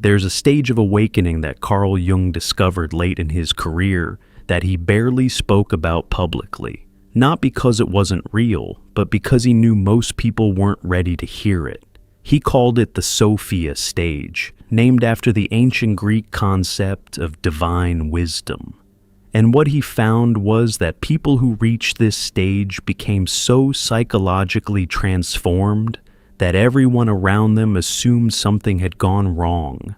There's a stage of awakening that Carl Jung discovered late in his career that he barely spoke about publicly. Not because it wasn't real, but because he knew most people weren't ready to hear it. He called it the Sophia stage, named after the ancient Greek concept of divine wisdom. And what he found was that people who reached this stage became so psychologically transformed that everyone around them assumed something had gone wrong.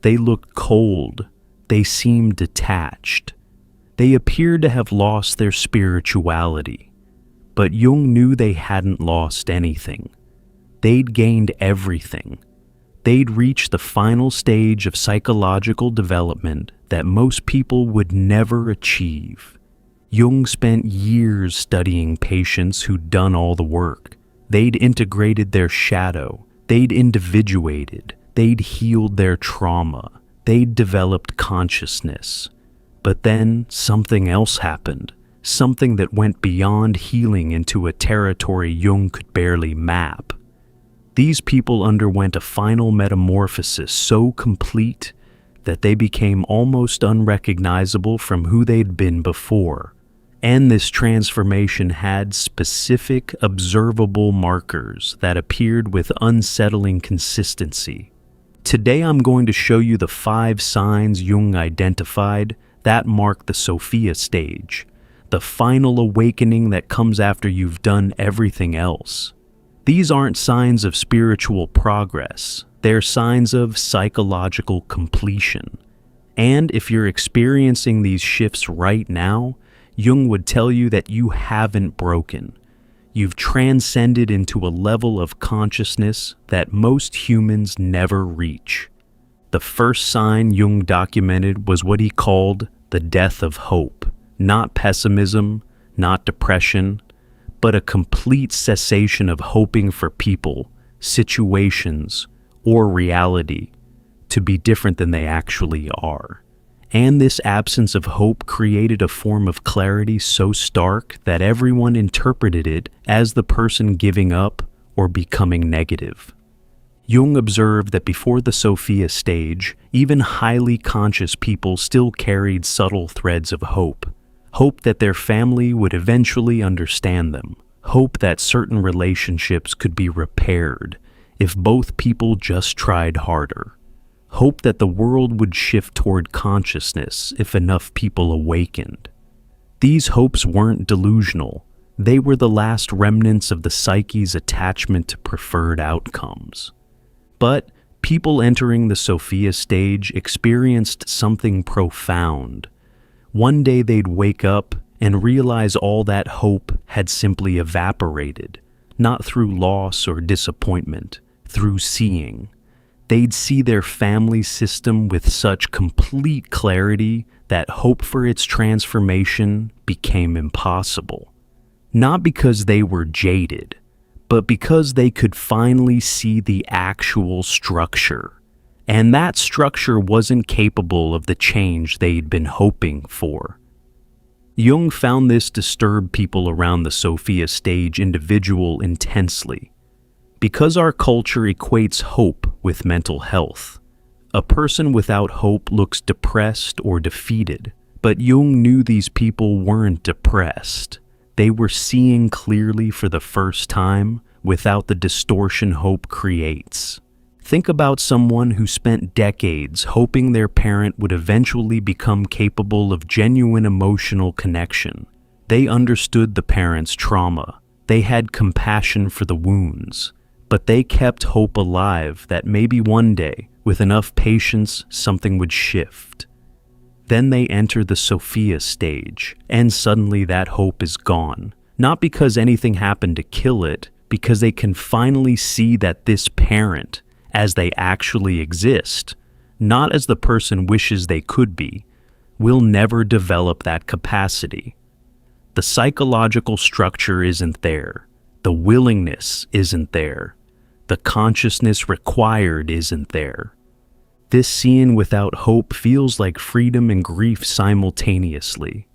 They looked cold. They seemed detached. They appeared to have lost their spirituality. But Jung knew they hadn't lost anything. They'd gained everything. They'd reached the final stage of psychological development that most people would never achieve. Jung spent years studying patients who'd done all the work. They'd integrated their shadow. They'd individuated. They'd healed their trauma. They'd developed consciousness. But then something else happened. Something that went beyond healing into a territory Jung could barely map. These people underwent a final metamorphosis so complete that they became almost unrecognizable from who they'd been before. And this transformation had specific, observable markers that appeared with unsettling consistency. Today I'm going to show you the 5 signs Jung identified that mark the Sophia stage, the final awakening that comes after you've done everything else. These aren't signs of spiritual progress, they're signs of psychological completion. And if you're experiencing these shifts right now, Jung would tell you that you haven't broken. You've transcended into a level of consciousness that most humans never reach. The first sign Jung documented was what he called the death of hope. Not pessimism, not depression, but a complete cessation of hoping for people, situations, or reality to be different than they actually are. And this absence of hope created a form of clarity so stark that everyone interpreted it as the person giving up or becoming negative. Jung observed that before the Sophia stage, even highly conscious people still carried subtle threads of hope. Hope that their family would eventually understand them. Hope that certain relationships could be repaired if both people just tried harder. Hope that the world would shift toward consciousness if enough people awakened. These hopes weren't delusional. They were the last remnants of the psyche's attachment to preferred outcomes. But people entering the Sophia stage experienced something profound. One day they'd wake up and realize all that hope had simply evaporated, not through loss or disappointment, through seeing. They'd see their family system with such complete clarity that hope for its transformation became impossible. Not because they were jaded, but because they could finally see the actual structure. And that structure wasn't capable of the change they'd been hoping for. Jung found this disturbed people around the Sophia stage individual intensely. Because our culture equates hope with mental health, a person without hope looks depressed or defeated. But Jung knew these people weren't depressed. They were seeing clearly for the first time without the distortion hope creates. Think about someone who spent decades hoping their parent would eventually become capable of genuine emotional connection. They understood the parent's trauma. They had compassion for the wounds. But they kept hope alive that maybe one day, with enough patience, something would shift. Then they enter the Sophia stage, and suddenly that hope is gone. Not because anything happened to kill it, because they can finally see that this parent, as they actually exist, not as the person wishes they could be, will never develop that capacity. The psychological structure isn't there. The willingness isn't there. The consciousness required isn't there. This seeing without hope feels like freedom and grief simultaneously.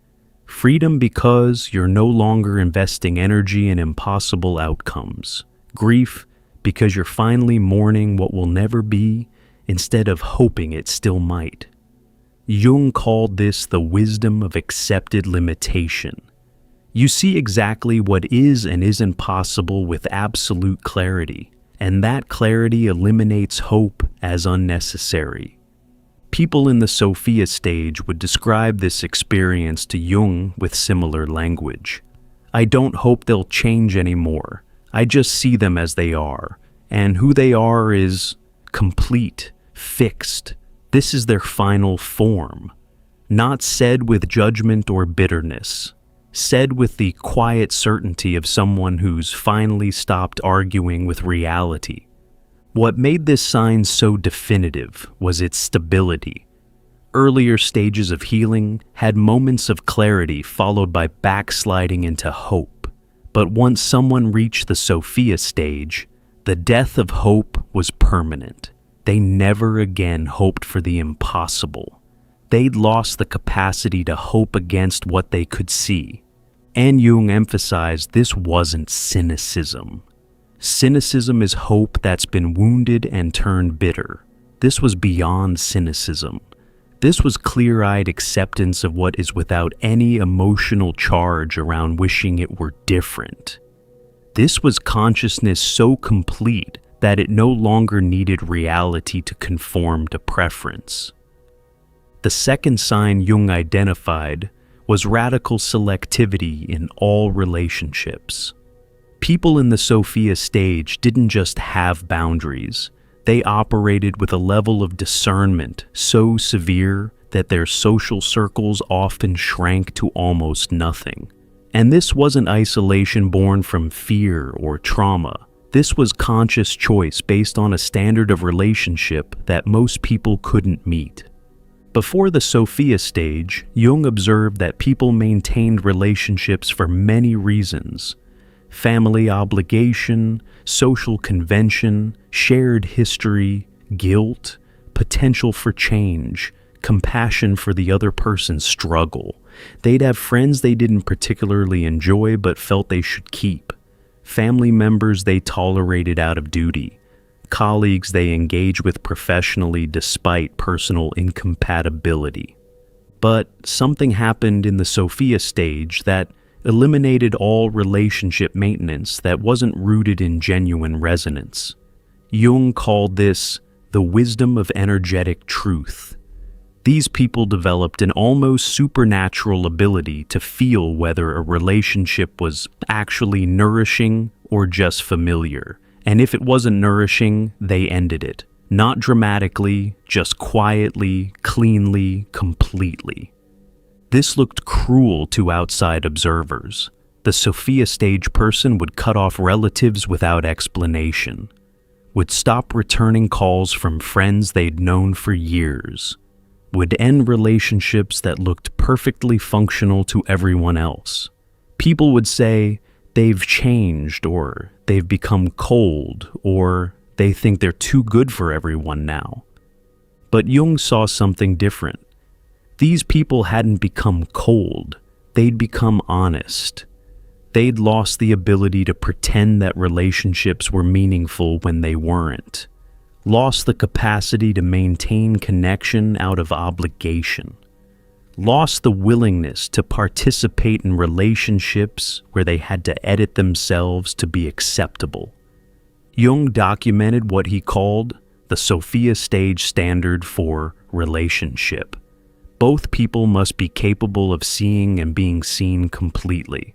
Freedom because you're no longer investing energy in impossible outcomes. Grief because you're finally mourning what will never be instead of hoping it still might. Jung called this the wisdom of accepted limitation. You see exactly what is and isn't possible with absolute clarity, and that clarity eliminates hope as unnecessary. People in the Sophia stage would describe this experience to Jung with similar language. I don't hope they'll change anymore. I just see them as they are, and who they are is complete, fixed. This is their final form, not said with judgment or bitterness, said with the quiet certainty of someone who's finally stopped arguing with reality. What made this sign so definitive was its stability. Earlier stages of healing had moments of clarity followed by backsliding into hope. But once someone reached the Sophia stage, the death of hope was permanent. They never again hoped for the impossible. They'd lost the capacity to hope against what they could see. And Jung emphasized this wasn't cynicism. Cynicism is hope that's been wounded and turned bitter. This was beyond cynicism. This was clear-eyed acceptance of what is without any emotional charge around wishing it were different. This was consciousness so complete that it no longer needed reality to conform to preference. The second sign Jung identified was radical selectivity in all relationships. People in the Sophia stage didn't just have boundaries. They operated with a level of discernment so severe that their social circles often shrank to almost nothing. And this wasn't isolation born from fear or trauma. This was conscious choice based on a standard of relationship that most people couldn't meet. Before the Sophia stage, Jung observed that people maintained relationships for many reasons: family obligation, social convention, shared history, guilt, potential for change, compassion for the other person's struggle. They'd have friends they didn't particularly enjoy but felt they should keep, family members they tolerated out of duty, colleagues they engaged with professionally despite personal incompatibility. But something happened in the Sophia stage that eliminated all relationship maintenance that wasn't rooted in genuine resonance. Jung called this the wisdom of energetic truth. These people developed an almost supernatural ability to feel whether a relationship was actually nourishing or just familiar. And if it wasn't nourishing, they ended it. Not dramatically, just quietly, cleanly, completely. This looked cruel to outside observers. The Sophia stage person would cut off relatives without explanation, would stop returning calls from friends they'd known for years, would end relationships that looked perfectly functional to everyone else. People would say they've changed, or they've become cold, or they think they're too good for everyone now. But Jung saw something different. These people hadn't become cold, they'd become honest. They'd lost the ability to pretend that relationships were meaningful when they weren't. Lost the capacity to maintain connection out of obligation. Lost the willingness to participate in relationships where they had to edit themselves to be acceptable. Jung documented what he called the Sophia stage standard for relationship. Both people must be capable of seeing and being seen completely.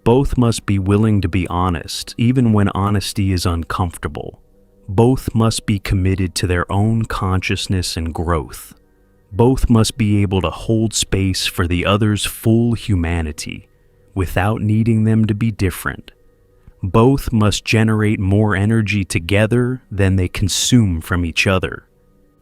Both must be willing to be honest, even when honesty is uncomfortable. Both must be committed to their own consciousness and growth. Both must be able to hold space for the other's full humanity, without needing them to be different. Both must generate more energy together than they consume from each other.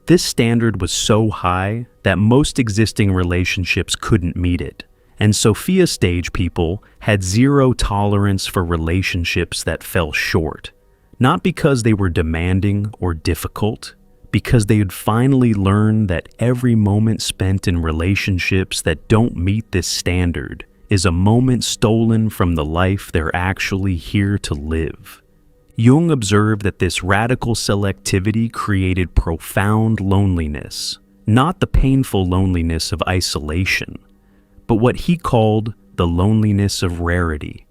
This standard was so high that most existing relationships couldn't meet it, and Sophia stage people had zero tolerance for relationships that fell short. Not because they were demanding or difficult, because they had finally learned that every moment spent in relationships that don't meet this standard is a moment stolen from the life they're actually here to live. Jung observed that this radical selectivity created profound loneliness, not the painful loneliness of isolation, but what he called the loneliness of rarity.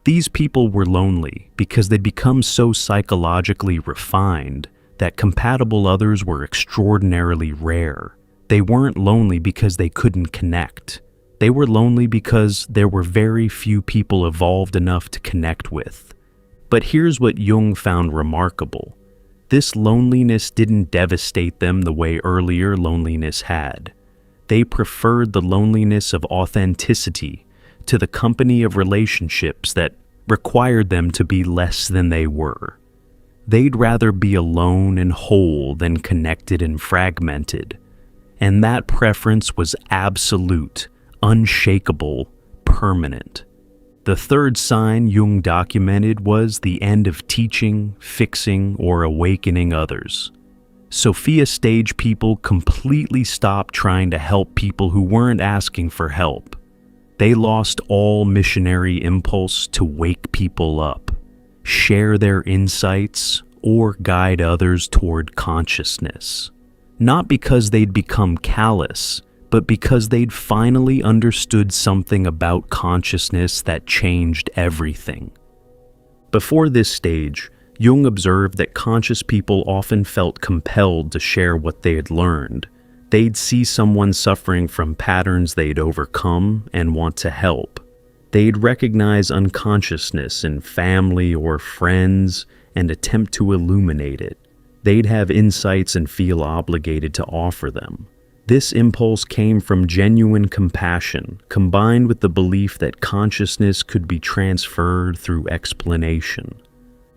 These people were lonely because they'd become so psychologically refined that compatible others were extraordinarily rare. They weren't lonely because they couldn't connect. They were lonely because there were very few people evolved enough to connect with. But here's what Jung found remarkable. This loneliness didn't devastate them the way earlier loneliness had. They preferred the loneliness of authenticity to the company of relationships that required them to be less than they were. They'd rather be alone and whole than connected and fragmented. And that preference was absolute, unshakable, permanent. The third sign Jung documented was the end of teaching, fixing, or awakening others. Sophia stage people completely stopped trying to help people who weren't asking for help. They lost all missionary impulse to wake people up, share their insights, or guide others toward consciousness. Not because they'd become callous, but because they'd finally understood something about consciousness that changed everything. Before this stage, Jung observed that conscious people often felt compelled to share what they had learned. They'd see someone suffering from patterns they'd overcome and want to help. They'd recognize unconsciousness in family or friends and attempt to illuminate it. They'd have insights and feel obligated to offer them. This impulse came from genuine compassion, combined with the belief that consciousness could be transferred through explanation.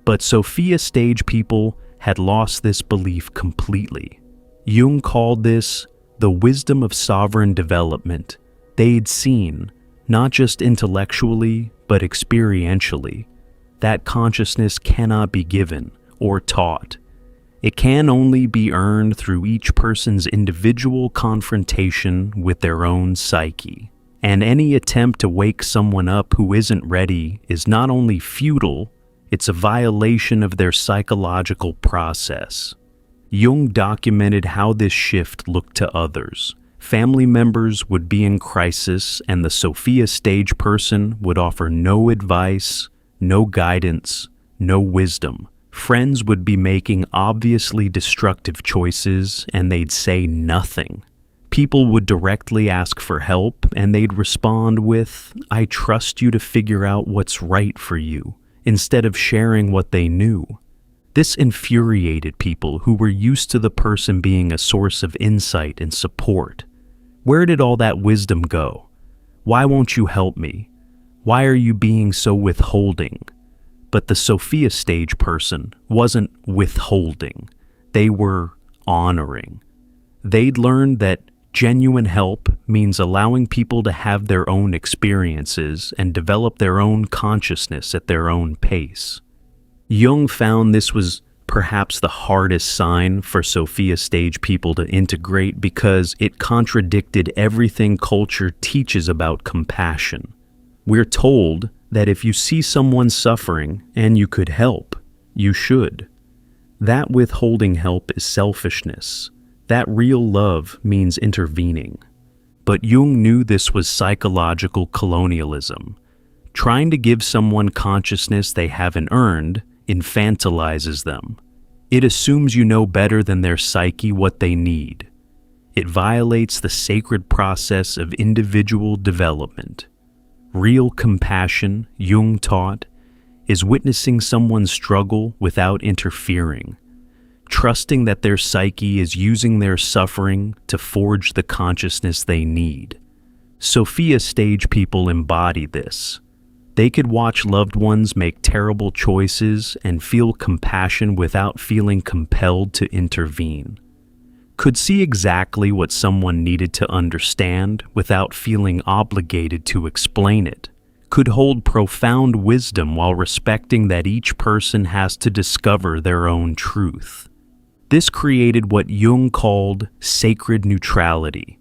But Sophia stage people had lost this belief completely. Jung called this the wisdom of sovereign development. They'd seen, not just intellectually, but experientially, that consciousness cannot be given or taught. It can only be earned through each person's individual confrontation with their own psyche. And any attempt to wake someone up who isn't ready is not only futile, it's a violation of their psychological process. Jung documented how this shift looked to others. Family members would be in crisis, and the Sophia stage person would offer no advice, no guidance, no wisdom. Friends would be making obviously destructive choices, and they'd say nothing. People would directly ask for help, and they'd respond with, "I trust you to figure out what's right for you," instead of sharing what they knew. This infuriated people who were used to the person being a source of insight and support. Where did all that wisdom go? Why won't you help me? Why are you being so withholding? But the Sophia stage person wasn't withholding. They were honoring. They'd learned that genuine help means allowing people to have their own experiences and develop their own consciousness at their own pace. Jung found this was perhaps the hardest sign for Sophia stage people to integrate because it contradicted everything culture teaches about compassion. We're told that if you see someone suffering and you could help, you should. That withholding help is selfishness. That real love means intervening. But Jung knew this was psychological colonialism. Trying to give someone consciousness they haven't earned infantilizes them. It assumes you know better than their psyche what they need. It violates the sacred process of individual development. Real compassion, Jung taught, is witnessing someone's struggle without interfering, trusting that their psyche is using their suffering to forge the consciousness they need. Sophia stage people embody this. They could watch loved ones make terrible choices and feel compassion without feeling compelled to intervene. Could see exactly what someone needed to understand without feeling obligated to explain it. Could hold profound wisdom while respecting that each person has to discover their own truth. This created what Jung called sacred neutrality,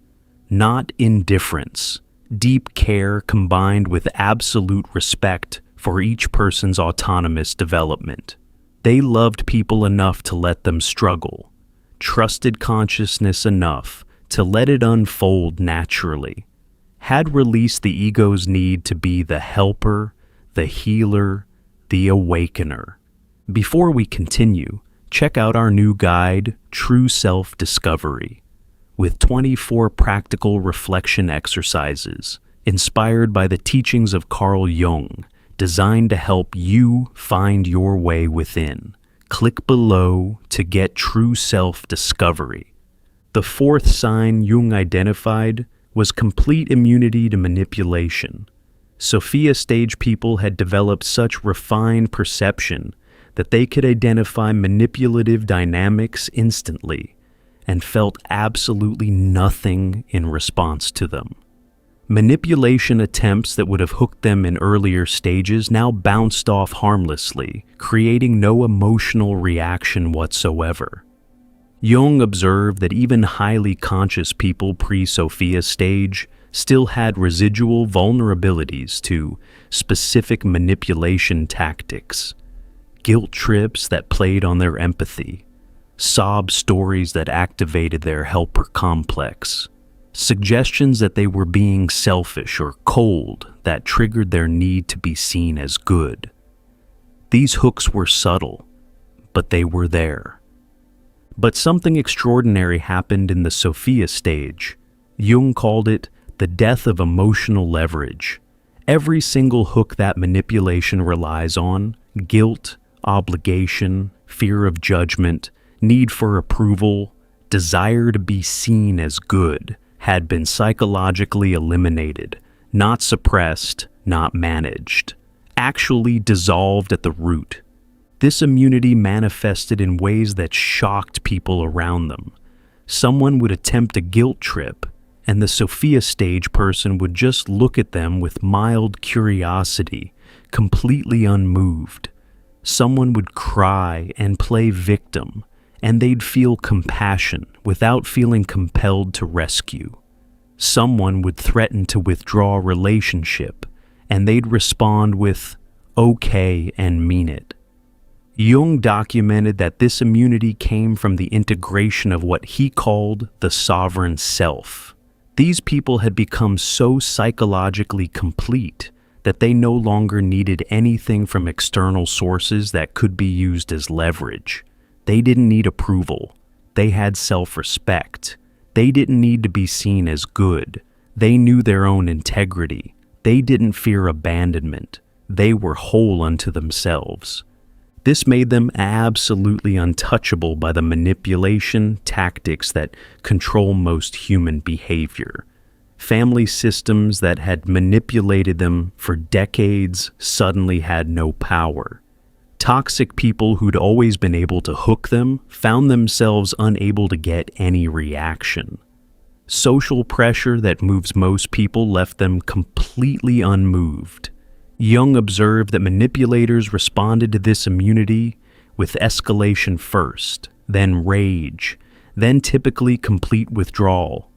not indifference. Deep care combined with absolute respect for each person's autonomous development. They loved people enough to let them struggle, trusted consciousness enough to let it unfold naturally, had released the ego's need to be the helper, the healer, the awakener. Before we continue, check out our new guide, True Self-Discovery, with 24 practical reflection exercises inspired by the teachings of Carl Jung, designed to help you find your way within. Click below to get true self-discovery. The fourth sign Jung identified was complete immunity to manipulation. Sophia stage people had developed such refined perception that they could identify manipulative dynamics instantly and felt absolutely nothing in response to them. Manipulation attempts that would have hooked them in earlier stages now bounced off harmlessly, creating no emotional reaction whatsoever. Jung observed that even highly conscious people pre-Sophia stage still had residual vulnerabilities to specific manipulation tactics, guilt trips that played on their empathy, sob stories that activated their helper complex, suggestions that they were being selfish or cold that triggered their need to be seen as good. These hooks were subtle, but they were there. But something extraordinary happened in the Sophia stage. Jung called it the death of emotional leverage. Every single hook that manipulation relies on, guilt, obligation, fear of judgment, need for approval, desire to be seen as good, had been psychologically eliminated, not suppressed, not managed, actually dissolved at the root. This immunity manifested in ways that shocked people around them. Someone would attempt a guilt trip, and the Sophia stage person would just look at them with mild curiosity, completely unmoved. Someone would cry and play victim, and they'd feel compassion without feeling compelled to rescue. Someone would threaten to withdraw a relationship, and they'd respond with, "Okay," and mean it. Jung documented that this immunity came from the integration of what he called the sovereign self. These people had become so psychologically complete that they no longer needed anything from external sources that could be used as leverage. They didn't need approval. They had self-respect. They didn't need to be seen as good. They knew their own integrity. They didn't fear abandonment. They were whole unto themselves. This made them absolutely untouchable by the manipulation tactics that control most human behavior. Family systems that had manipulated them for decades suddenly had no power. Toxic people who'd always been able to hook them found themselves unable to get any reaction. Social pressure that moves most people left them completely unmoved. Jung observed that manipulators responded to this immunity with escalation first, then rage, then typically complete withdrawal.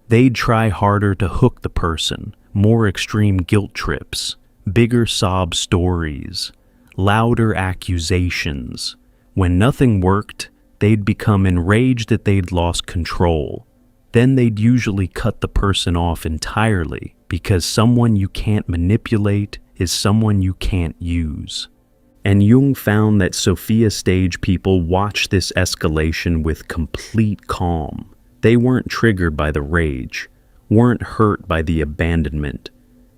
They'd try harder to hook the person, more extreme guilt trips, bigger sob stories, louder accusations. When nothing worked, they'd become enraged that they'd lost control. Then they'd usually cut the person off entirely, because someone you can't manipulate is someone you can't use. And Jung found that Sophia stage people watched this escalation with complete calm. They weren't triggered by the rage, weren't hurt by the abandonment.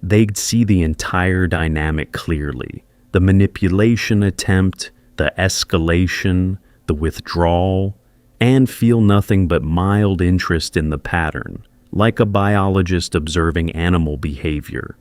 They'd see the entire dynamic clearly. The manipulation attempt, the escalation, the withdrawal, and feel nothing but mild interest in the pattern, like a biologist observing animal behavior.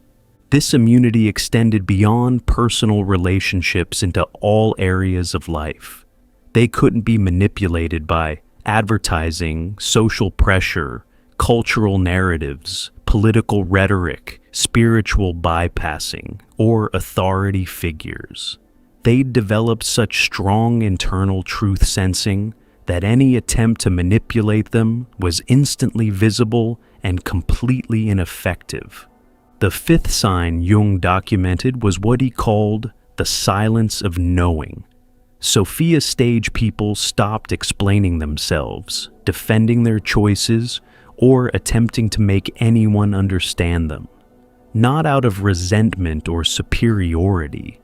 This immunity extended beyond personal relationships into all areas of life. They couldn't be manipulated by advertising, social pressure, cultural narratives, political rhetoric, spiritual bypassing, or authority figures. They'd developed such strong internal truth sensing that any attempt to manipulate them was instantly visible and completely ineffective. The fifth sign Jung documented was what he called the silence of knowing. Sophia stage people stopped explaining themselves, defending their choices, or attempting to make anyone understand them. Not out of resentment or superiority,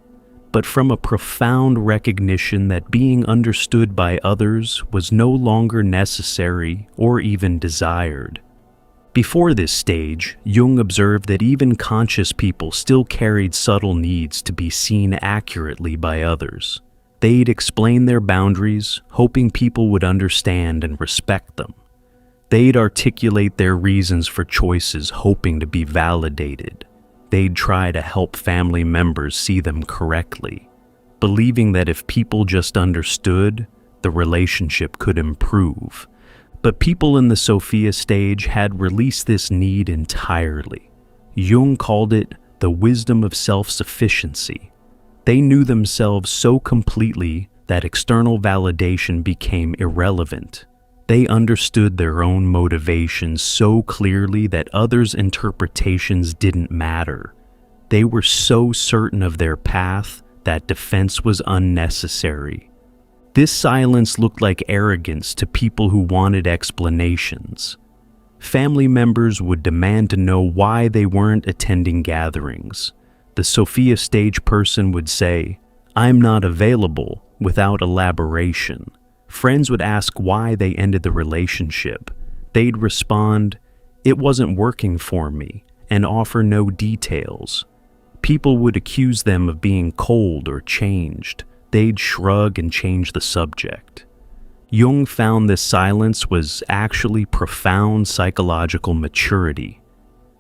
but from a profound recognition that being understood by others was no longer necessary or even desired. Before this stage, Jung observed that even conscious people still carried subtle needs to be seen accurately by others. They'd explain their boundaries, hoping people would understand and respect them. They'd articulate their reasons for choices, hoping to be validated. They'd try to help family members see them correctly, believing that if people just understood, the relationship could improve. But people in the Sophia stage had released this need entirely. Jung called it the wisdom of self-sufficiency. They knew themselves so completely that external validation became irrelevant. They understood their own motivations so clearly that others' interpretations didn't matter. They were so certain of their path that defense was unnecessary. This silence looked like arrogance to people who wanted explanations. Family members would demand to know why they weren't attending gatherings. The Sophia stage person would say, "I'm not available," without elaboration. Friends would ask why they ended the relationship. They'd respond, "It wasn't working for me," and offer no details. People would accuse them of being cold or changed. They'd shrug and change the subject. Jung found this silence was actually profound psychological maturity.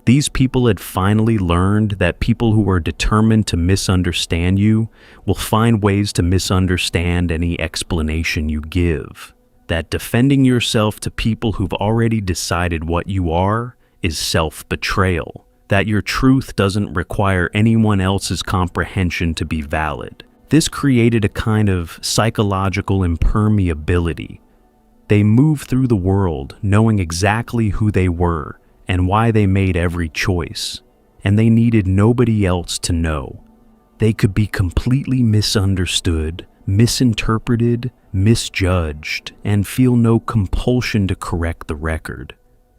These people had finally learned that people who are determined to misunderstand you will find ways to misunderstand any explanation you give. That defending yourself to people who've already decided what you are is self-betrayal. That your truth doesn't require anyone else's comprehension to be valid. This created a kind of psychological impermeability. They moved through the world knowing exactly who they were and why they made every choice, and they needed nobody else to know. They could be completely misunderstood, misinterpreted, misjudged, and feel no compulsion to correct the record.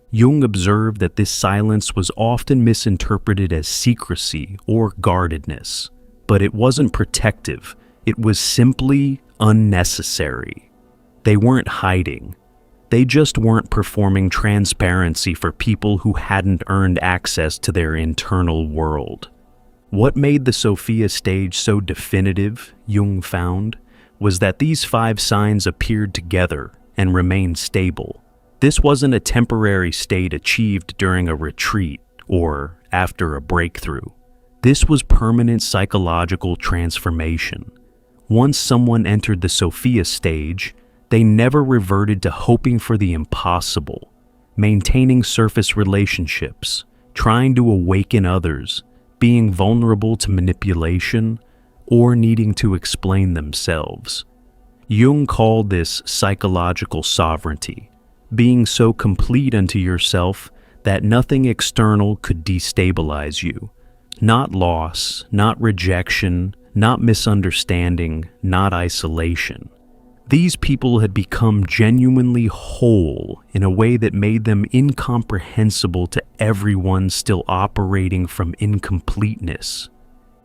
Jung observed that this silence was often misinterpreted as secrecy or guardedness, but it wasn't protective. It was simply unnecessary. They weren't hiding. They just weren't performing transparency for people who hadn't earned access to their internal world. What made the Sophia stage so definitive, Jung found, was that these 5 signs appeared together and remained stable. This wasn't a temporary state achieved during a retreat or after a breakthrough. This was permanent psychological transformation. Once someone entered the Sophia stage, they never reverted to hoping for the impossible, maintaining surface relationships, trying to awaken others, being vulnerable to manipulation, or needing to explain themselves. Jung called this psychological sovereignty, being so complete unto yourself that nothing external could destabilize you. Not loss, not rejection, not misunderstanding, not isolation. These people had become genuinely whole in a way that made them incomprehensible to everyone still operating from incompleteness.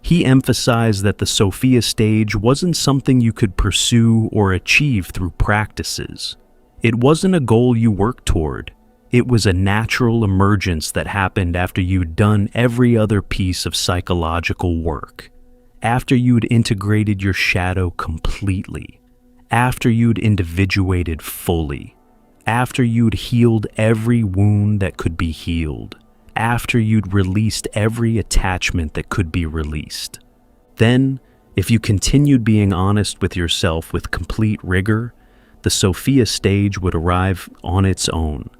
He emphasized that the Sophia stage wasn't something you could pursue or achieve through practices. It wasn't a goal you worked toward. It was a natural emergence that happened after you'd done every other piece of psychological work, after you'd integrated your shadow completely, after you'd individuated fully, after you'd healed every wound that could be healed, after you'd released every attachment that could be released. Then, if you continued being honest with yourself with complete rigor, the Sophia stage would arrive on its own.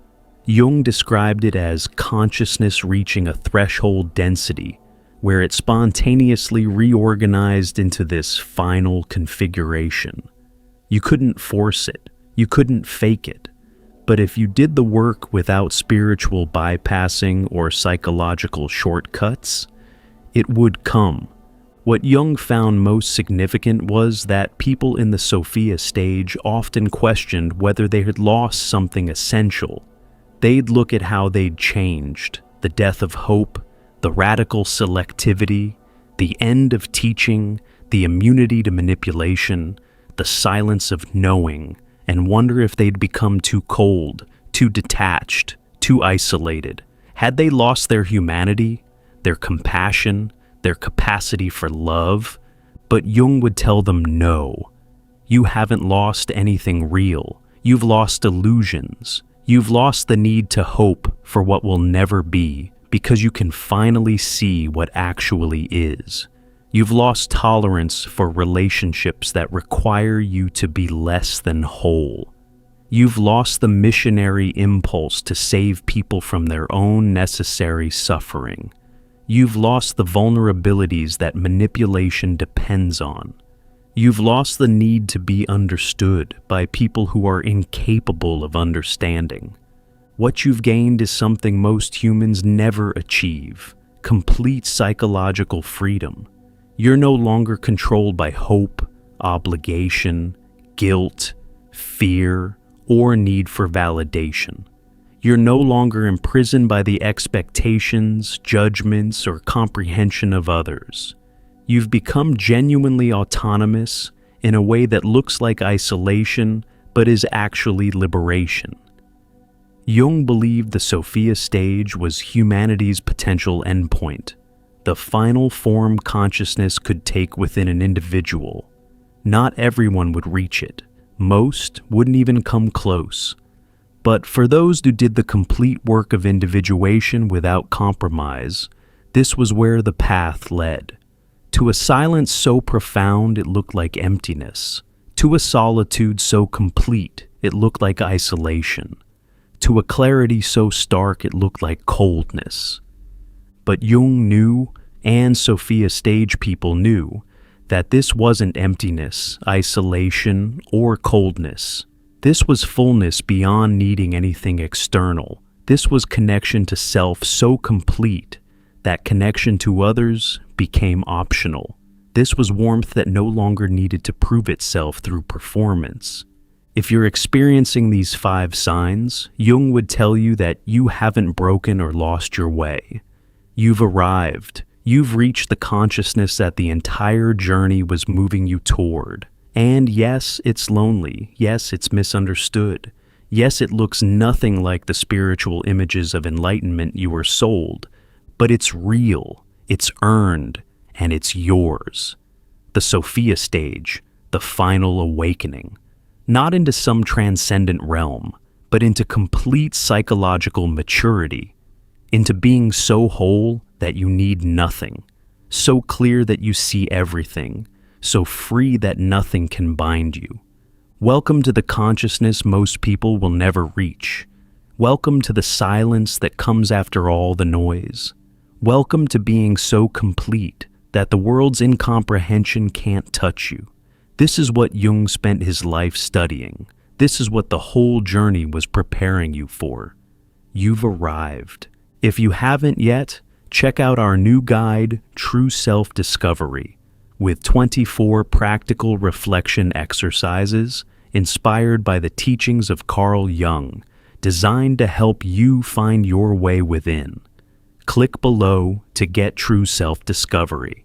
Jung described it as consciousness reaching a threshold density, where it spontaneously reorganized into this final configuration. You couldn't force it, you couldn't fake it, but if you did the work without spiritual bypassing or psychological shortcuts, it would come. What Jung found most significant was that people in the Sophia stage often questioned whether they had lost something essential. They'd look at how they'd changed, the death of hope, the radical selectivity, the end of teaching, the immunity to manipulation, the silence of knowing, and wonder if they'd become too cold, too detached, too isolated. Had they lost their humanity, their compassion, their capacity for love? But Jung would tell them no. You haven't lost anything real. You've lost illusions. You've lost the need to hope for what will never be, because you can finally see what actually is. You've lost tolerance for relationships that require you to be less than whole. You've lost the missionary impulse to save people from their own necessary suffering. You've lost the vulnerabilities that manipulation depends on. You've lost the need to be understood by people who are incapable of understanding. What you've gained is something most humans never achieve: complete psychological freedom. You're no longer controlled by hope, obligation, guilt, fear, or need for validation. You're no longer imprisoned by the expectations, judgments, or comprehension of others. You've become genuinely autonomous in a way that looks like isolation, but is actually liberation. Jung believed the Sophia stage was humanity's potential endpoint, the final form consciousness could take within an individual. Not everyone would reach it. Most wouldn't even come close. But for those who did the complete work of individuation without compromise, this was where the path led. To a silence so profound it looked like emptiness. To a solitude so complete it looked like isolation. To a clarity so stark it looked like coldness. But Jung knew, and Sophia stage people knew, that this wasn't emptiness, isolation, or coldness. This was fullness beyond needing anything external. This was connection to self so complete that connection to others became optional. This was warmth that no longer needed to prove itself through performance. If you're experiencing these 5 signs, Jung would tell you that you haven't broken or lost your way. You've arrived. You've reached the consciousness that the entire journey was moving you toward. And yes, it's lonely. Yes, it's misunderstood. Yes, it looks nothing like the spiritual images of enlightenment you were sold. But it's real, it's earned, and it's yours. The Sophia stage, the final awakening. Not into some transcendent realm, but into complete psychological maturity. Into being so whole that you need nothing. So clear that you see everything. So free that nothing can bind you. Welcome to the consciousness most people will never reach. Welcome to the silence that comes after all the noise. Welcome to being so complete that the world's incomprehension can't touch you. This is what Jung spent his life studying. This is what the whole journey was preparing you for. You've arrived. If you haven't yet, check out our new guide, True Self-Discovery, with 24 practical reflection exercises inspired by the teachings of Carl Jung, designed to help you find your way within. Click below to get True Self-Discovery.